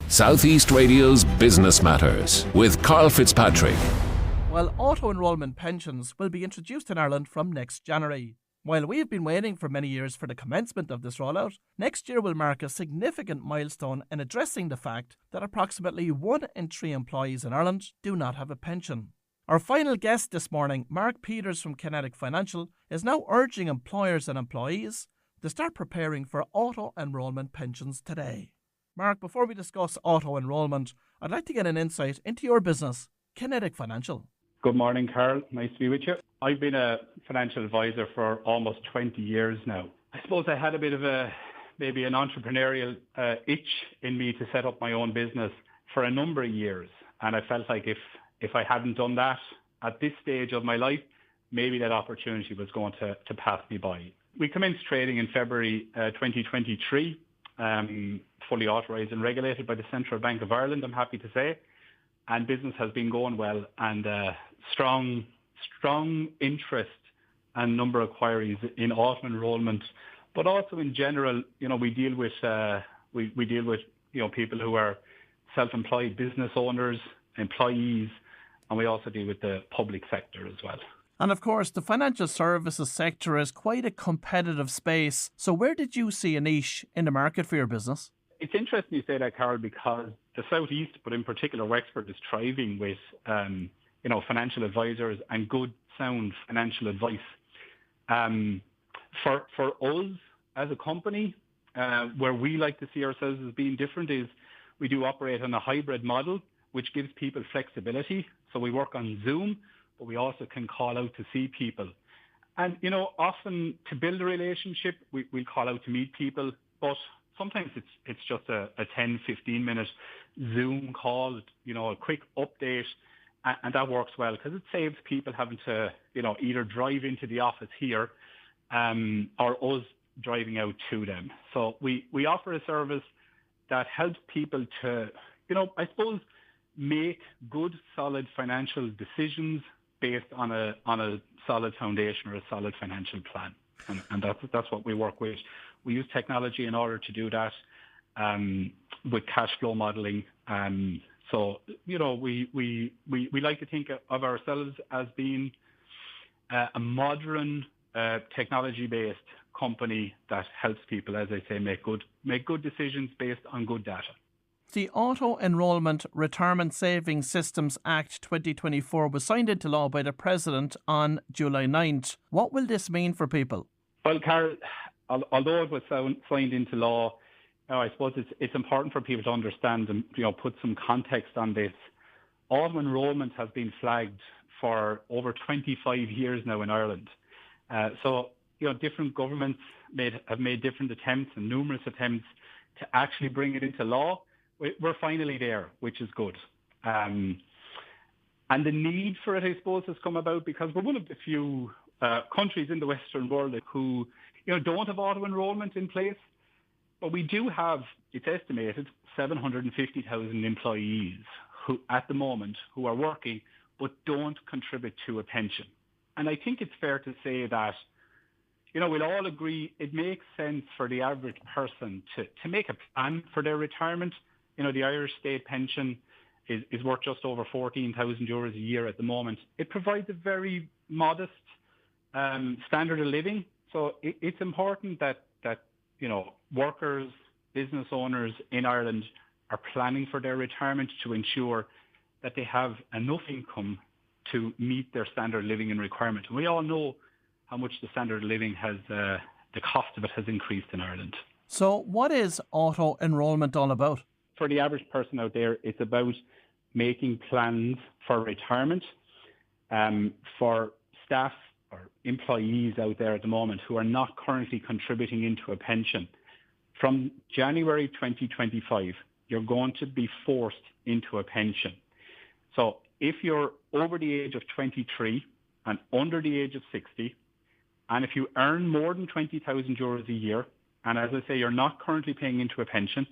Southeast Radio's Business Matters with Karl Fitzpatrick. Well, auto-enrolment pensions will be introduced in Ireland from next January. While we've been waiting for many years for the commencement of this rollout, next year will mark a significant milestone in addressing the fact that approximately 1 in 3 employees in Ireland do not have a pension. Our final guest this morning, Mark Peters from Kinetic Financial, is now urging employers and employees to start preparing for auto-enrolment pensions today. Mark, before we discuss auto-enrolment, I'd like to get an insight into your business, Kinetic Financial. Good morning, Karl. Nice to be with you. I've been a financial advisor for almost 20 years now. I suppose I had a bit of maybe an entrepreneurial itch in me to set up my own business for a number of years. And I felt like if I hadn't done that at this stage of my life, maybe that opportunity was going to pass me by. We commenced trading in February 2023, fully authorised and regulated by the Central Bank of Ireland, I'm happy to say. And business has been going well, and strong interest and number of queries in auto-enrolment, but also in general. We deal with people who are self-employed business owners, employees, and we also deal with the public sector as well. And of course, the financial services sector is quite a competitive space. So where did you see a niche in the market for your business? It's interesting you say that, Karl, because the Southeast, but in particular Wexford, is thriving with financial advisors and good, sound financial advice. For us as a company, where we like to see ourselves as being different is we do operate on a hybrid model, which gives people flexibility. So we work on Zoom, but we also can call out to see people. And, often to build a relationship, we'll call out to meet people, but sometimes it's just a 10, 15-minute Zoom call, a quick update, and that works well because it saves people having to, either drive into the office here or us driving out to them. So we offer a service that helps people to, I suppose, make good, solid financial decisions based on a solid foundation or a solid financial plan. And that's what we work with. We use technology in order to do that with cash flow modelling. So, we like to think of ourselves as being a modern, technology-based company that helps people, as I say, make good decisions based on good data. The Auto-Enrolment Retirement Savings Systems Act 2024 was signed into law by the President on July 9th. What will this mean for people? Well, Karl, although it was signed into law, I suppose it's important for people to understand and put some context on this. Auto-enrolment has been flagged for over 25 years now in Ireland. So different governments have made different attempts and numerous attempts to actually bring it into law. We're finally there, which is good. And the need for it, I suppose, has come about because we're one of the few countries in the Western world who don't have auto-enrolment in place. But we do have, it's estimated, 750,000 employees who, at the moment, who are working but don't contribute to a pension. And I think it's fair to say that, we'll all agree it makes sense for the average person to make a plan for their retirement. The Irish state pension is worth just over €14,000 a year at the moment. It provides a very modest standard of living. So it's important that workers, business owners in Ireland are planning for their retirement to ensure that they have enough income to meet their standard of living and requirement. And we all know how much the standard of living the cost of it has increased in Ireland. So what is auto-enrolment all about? For the average person out there, it's about making plans for retirement. For staff or employees out there at the moment who are not currently contributing into a pension, from January 2025, you're going to be forced into a pension. So if you're over the age of 23 and under the age of 60, and if you earn more than €20,000 a year, and as I say, you're not currently paying into a pension,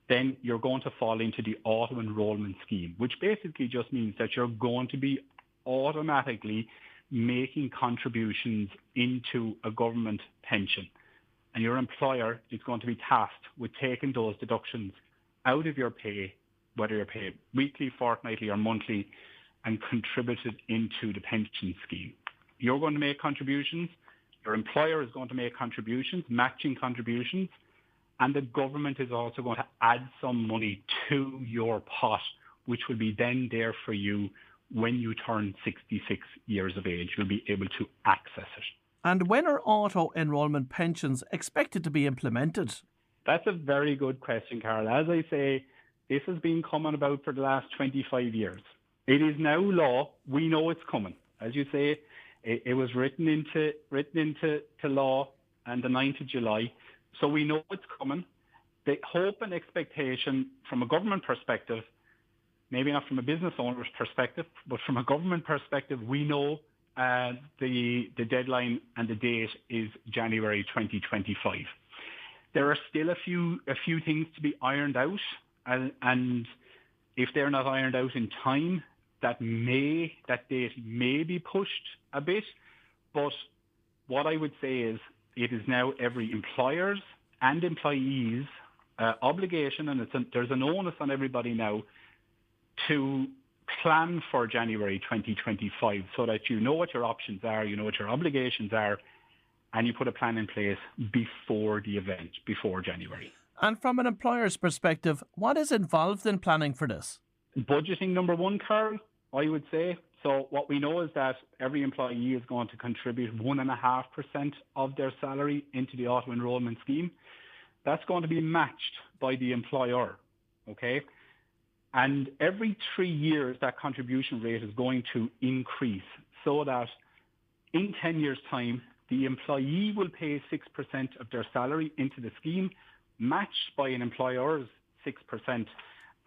then you're going to fall into the auto-enrolment scheme, which basically just means that you're going to be automatically making contributions into a government pension. And your employer is going to be tasked with taking those deductions out of your pay, whether you're paid weekly, fortnightly or monthly, and contribute it into the pension scheme. You're going to make contributions, your employer is going to make contributions, matching contributions, and the government is also going to add some money to your pot, which will be then there for you when you turn 66 years of age. You'll be able to access it. And when are auto-enrolment pensions expected to be implemented? That's a very good question, Karl. As I say, this has been coming about for the last 25 years. It is now law. We know it's coming. As you say, it was written into law on the 9th of July. So we know it's coming. The hope and expectation from a government perspective, maybe not from a business owner's perspective, but from a government perspective, we know the deadline and the date is January 2025. There are still a few things to be ironed out, and if they're not ironed out in time, that date may be pushed a bit. But what I would say is it is now every employer's and employees' obligation, and there's an onus on everybody now to plan for January 2025 so that you know what your options are, you know what your obligations are, and you put a plan in place before the event, before January. And from an employer's perspective, what is involved in planning for this? Budgeting, number one, Karl, I would say. So what we know is that every employee is going to contribute 1.5% of their salary into the auto-enrolment scheme. That's going to be matched by the employer, okay? And every 3 years, that contribution rate is going to increase so that in 10 years' time, the employee will pay 6% of their salary into the scheme, matched by an employer's 6%.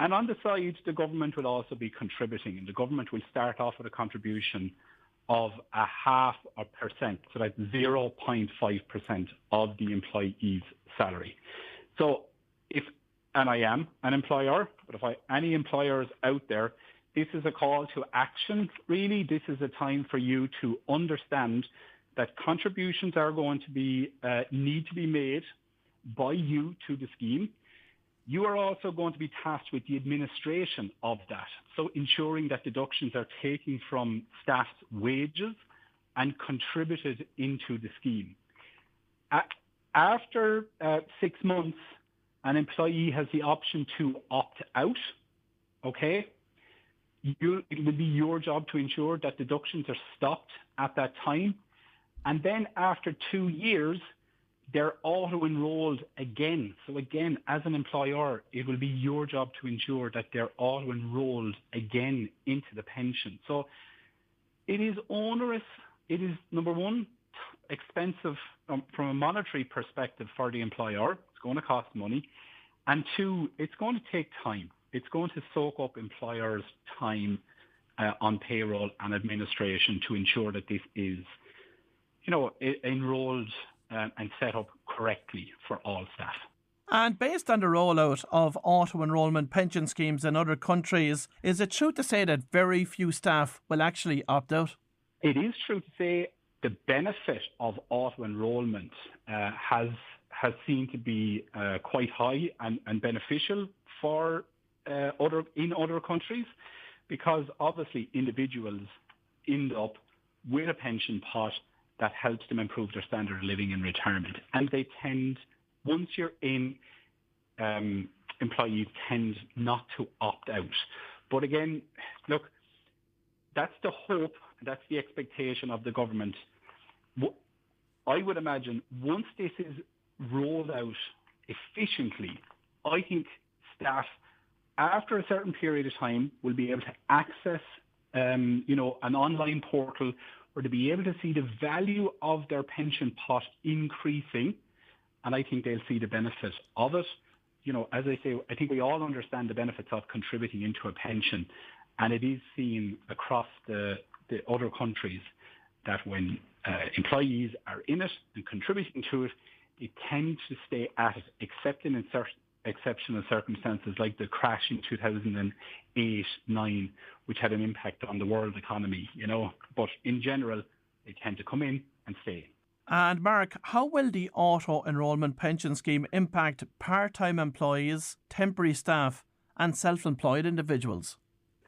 And on the side, the government will also be contributing, and the government will start off with a contribution of 0.5%, so that's 0.5% of the employee's salary. So and I am an employer, but if any employers out there, this is a call to action. Really, this is a time for you to understand that contributions are going to be need to be made by you to the scheme. You are also going to be tasked with the administration of that, so ensuring that deductions are taken from staff's wages and contributed into the scheme. After 6 months, an employee has the option to opt out, okay? It would be your job to ensure that deductions are stopped at that time. And then after 2 years, they're auto-enrolled again. So again, as an employer, it will be your job to ensure that they're auto-enrolled again into the pension. So it is onerous. It is, number one, expensive from a monetary perspective for the employer. It's going to cost money. And two, it's going to take time. It's going to soak up employers' time on payroll and administration to ensure that this is, enrolled and set up correctly for all staff. And based on the rollout of auto-enrolment pension schemes in other countries, is it true to say that very few staff will actually opt out? It is true to say the benefit of auto-enrolment has seen to be quite high and beneficial for other countries, because obviously individuals end up with a pension pot that helps them improve their standard of living in retirement. And they tend, once you're in, employees tend not to opt out. But again, look, that's the hope, that's the expectation of the government. I would imagine once this is rolled out efficiently, I think staff, after a certain period of time, will be able to access, an online portal or to be able to see the value of their pension pot increasing, and I think they'll see the benefit of it. As I say, I think we all understand the benefits of contributing into a pension, and it is seen across the other countries that when employees are in it and contributing to it, they tend to stay at it, except in exceptional circumstances like the crash in 2008-9, which had an impact on the world economy, But in general, they tend to come in and stay. And Mark, how will the auto-enrolment pension scheme impact part-time employees, temporary staff and self-employed individuals?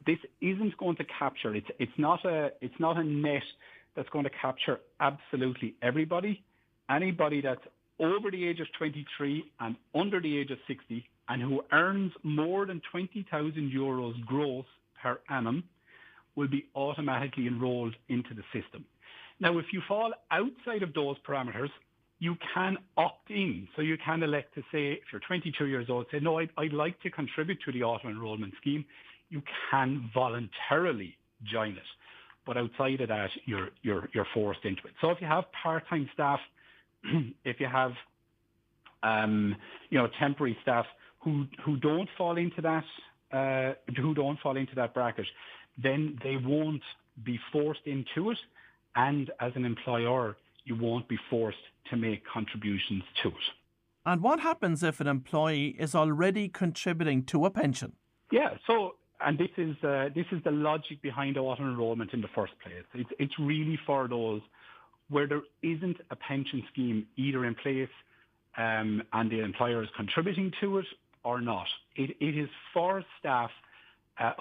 This isn't going to capture, it's not a net that's going to capture absolutely everybody. Anybody that's over the age of 23 and under the age of 60 and who earns more than 20,000 euros gross per annum will be automatically enrolled into the system. Now, if you fall outside of those parameters, you can opt in. So you can elect to say, if you're 22 years old, say, no, I'd like to contribute to the auto-enrolment scheme. You can voluntarily join it. But outside of that, you're forced into it. So if you have part-time staff, if you have temporary staff who don't fall into that bracket, then they won't be forced into it. And as an employer, you won't be forced to make contributions to it. And what happens if an employee is already contributing to a pension? Yeah, and this is the logic behind auto-enrolment in the first place. It's really for those where there isn't a pension scheme either in place and the employer is contributing to it or not. It is for staff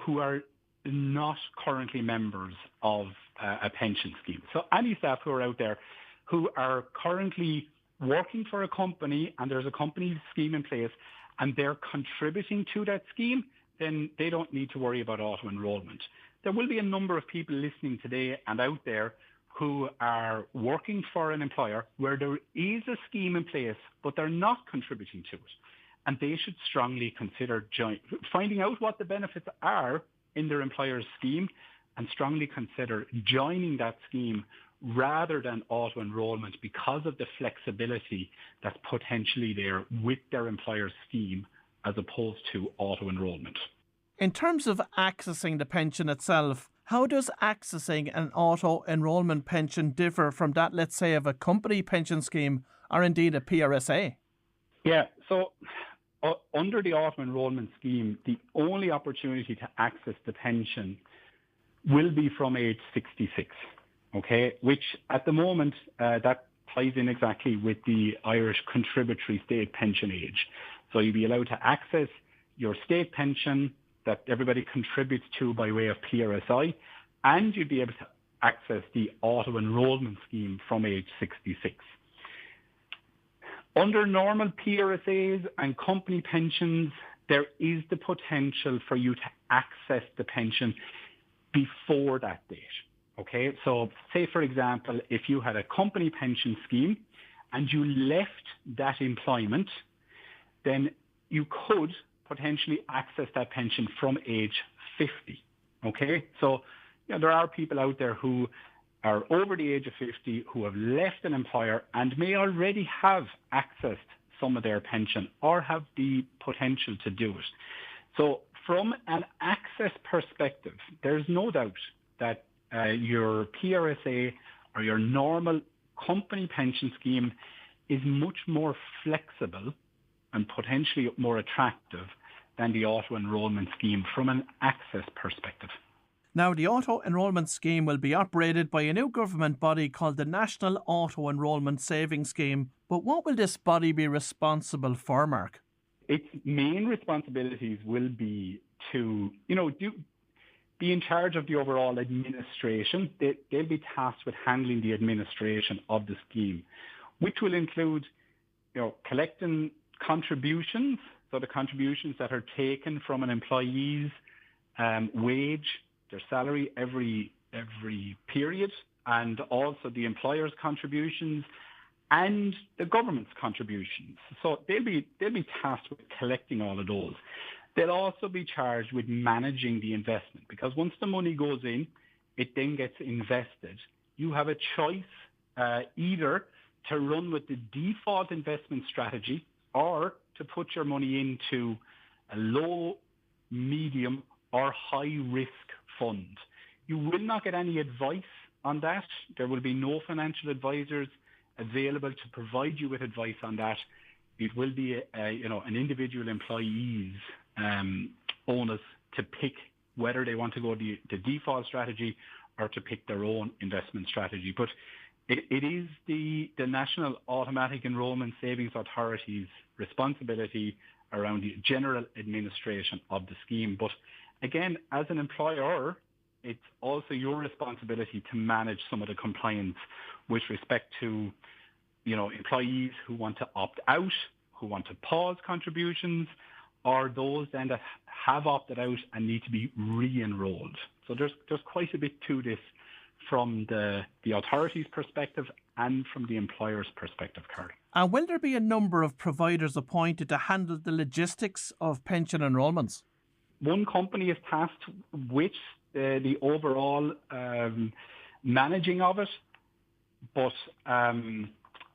who are not currently members of a pension scheme. So any staff who are out there who are currently working for a company and there's a company scheme in place and they're contributing to that scheme, then they don't need to worry about auto-enrolment. There will be a number of people listening today and out there who are working for an employer where there is a scheme in place, but they're not contributing to it. And they should strongly consider finding out what the benefits are in their employer's scheme and strongly consider joining that scheme rather than auto-enrolment because of the flexibility that's potentially there with their employer's scheme as opposed to auto-enrolment. In terms of accessing the pension itself, how does accessing an auto-enrolment pension differ from that, let's say, of a company pension scheme or indeed a PRSA? Yeah, so under the auto-enrolment scheme, the only opportunity to access the pension will be from age 66, okay, which at the moment, that ties in exactly with the Irish contributory state pension age. So you'll be allowed to access your state pension that everybody contributes to by way of PRSI, and you'll be able to access the auto-enrolment scheme from age 66. Under normal PRSAs and company pensions, there is the potential for you to access the pension before that date. Okay, so say, for example, if you had a company pension scheme and you left that employment, then you could potentially access that pension from age 50. Okay, so there are people out there who are over the age of 50 who have left an employer and may already have accessed some of their pension or have the potential to do it. So from an access perspective, there's no doubt that your PRSA or your normal company pension scheme is much more flexible and potentially more attractive than the auto-enrolment scheme from an access perspective. Now, the auto-enrolment scheme will be operated by a new government body called the National Auto-Enrolment Savings Scheme. But what will this body be responsible for, Mark? Its main responsibilities will be to, be in charge of the overall administration. They'll be tasked with handling the administration of the scheme, which will include, collecting contributions, so the contributions that are taken from an employee's wage, their salary every period, and also the employer's contributions and the government's contributions. So they'll be tasked with collecting all of those. They'll also be charged with managing the investment, because once the money goes in, it then gets invested. You have a choice either to run with the default investment strategy or to put your money into a low, medium, or high-risk fund. You will not get any advice on that. There will be no financial advisors available to provide you with advice on that. It will be an individual employee's onus to pick whether they want to go the default strategy or to pick their own investment strategy. But It is the National Automatic Enrolment Savings Authority's responsibility around the general administration of the scheme. But again, as an employer, it's also your responsibility to manage some of the compliance with respect to, employees who want to opt out, who want to pause contributions, or those then that have opted out and need to be re-enrolled. So there's quite a bit to this from the authority's perspective and from the employer's perspective, Karl. And will there be a number of providers appointed to handle the logistics of pension enrolments? One company is tasked with the overall managing of it, but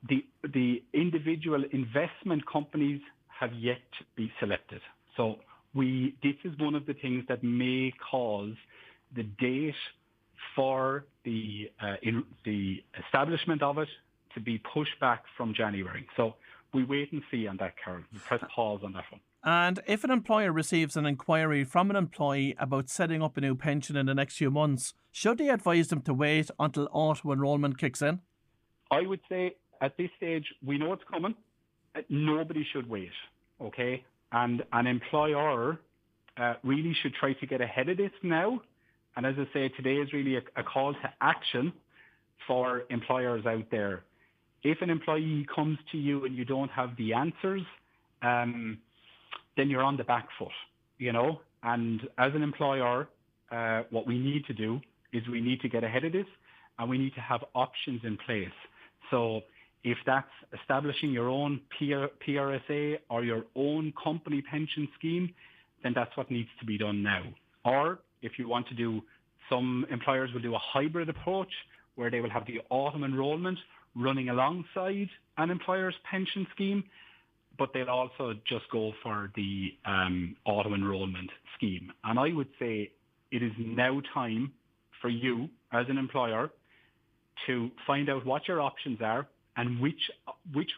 the individual investment companies have yet to be selected. So this is one of the things that may cause the date for the establishment of it to be pushed back from January. So we wait and see on that, Karl. We press pause on that one. And if an employer receives an inquiry from an employee about setting up a new pension in the next few months, should they advise them to wait until auto-enrolment kicks in? I would say at this stage, we know it's coming. Nobody should wait, okay? And an employer really should try to get ahead of this now. And as I say, today is really a call to action for employers out there. If an employee comes to you and you don't have the answers, then you're on the back foot, And as an employer, what we need to do is we need to get ahead of this and we need to have options in place. So if that's establishing your own PRSA or your own company pension scheme, then that's what needs to be done now. Or if you want to do, some employers will do a hybrid approach where they will have the auto-enrolment running alongside an employer's pension scheme, but they'll also just go for the auto-enrolment scheme. And I would say it is now time for you as an employer to find out what your options are and which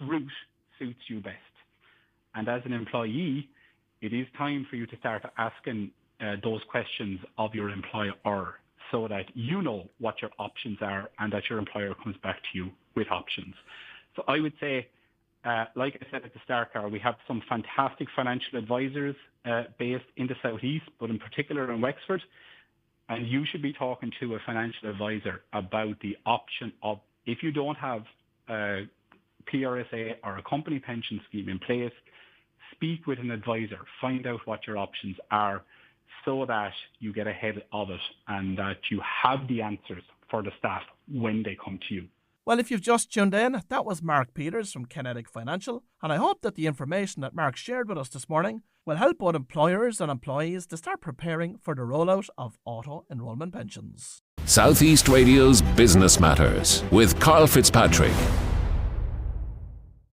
route suits you best. And as an employee, it is time for you to start asking those questions of your employer so that you know what your options are and that your employer comes back to you with options. So I would say, like I said at the start, Karl, we have some fantastic financial advisors based in the Southeast, but in particular in Wexford. And you should be talking to a financial advisor about the option of, if you don't have a PRSA or a company pension scheme in place, speak with an advisor, find out what your options are so that you get ahead of it and that you have the answers for the staff when they come to you. Well, if you've just tuned in, that was Mark Peters from Kinetic Financial, and I hope that the information that Mark shared with us this morning will help both employers and employees to start preparing for the rollout of auto-enrolment pensions. Southeast Radio's Business Matters with Karl Fitzpatrick.